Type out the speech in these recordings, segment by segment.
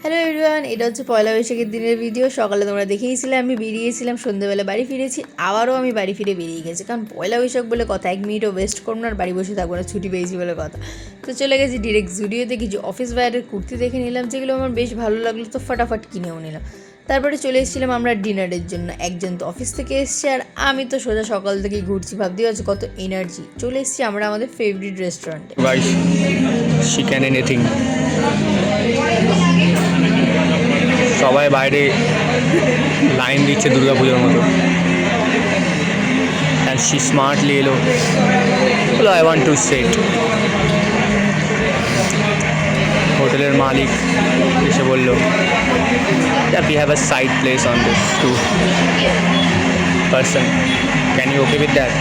Hello everyone, এটা হচ্ছে পয়লা বৈশাখের দিনের ভিডিও। সকালে তোমরা দেখেইছিলে আমি বেরিয়েছিলাম, সন্ধ্যেবেলা বাড়ি ফিরেছি। আবারও আমি বাড়ি ফিরে বেরিয়ে গেছি, কারণ পয়লা বৈশাখ বলে কথা, 1 মিনিটও ওয়েস্ট করবো না, আর বাড়ি বসে থাকবো না, ছুটি পেয়েছি বলে কথা। তো চলে গেছি ডিরেক্ট জুডিওতে, কিছু অফিস বাইরের কুর্তি দেখে নিলাম, যেগুলো আমার বেশ ভালো লাগলো, তো ফটাফট কিনেও নিলাম। তারপরে চলে এসেছিলাম আমরা ডিনারের জন্য। একজন তো অফিস থেকে এসছে, আর আমি তো সোজা সকাল থেকেই ঘুরছি, ভাবতেই আছে কত এনার্জি। চলে এসেছি আমরা আমাদের ফেভারিট রেস্টুরেন্টে। Guys, she can anything. সবাই বাইরে লাইন দিচ্ছে দুর্গাপুজোর মতো, অ্যান্ড শি স্মার্টলি এলো, বলো আই ওয়ান্ট টু সেট। হোটেলের মালিক এসে বললো that we have a side place on this too person, can you okay with that?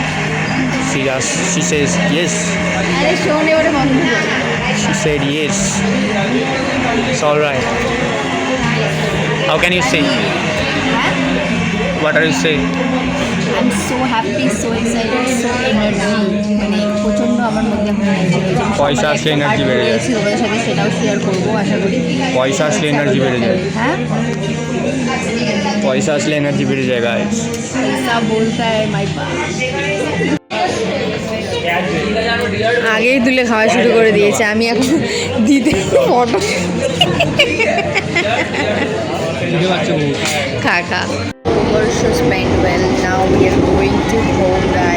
She says yes. আরে শোন, এবারে বন্ধ কর। She said yes. It's all right. How can you say? What are you saying? I'm so happy, so excited, so energy, মানে প্রচণ্ড আমার মধ্যে এখন এনার্জি রয়েছে। পয়সা আসলে এনার্জি বেড়ে যায়। তোমাদের সাথে সেটাও শেয়ার করবো আশা করি। পয়সা আসলে এনার্জি বেড়ে যায়। হ্যাঁ, পয়সা আসলে এনার্জি বেড়ে যায় গাইস। পয়সা বলতা হ্যায় মাই বাপ। আগেই তুলে খাওয়া শুরু করে দিয়েছে, আমি এখন দিতে ফটো খা খা। Shows went well. Now we are going to home, guys.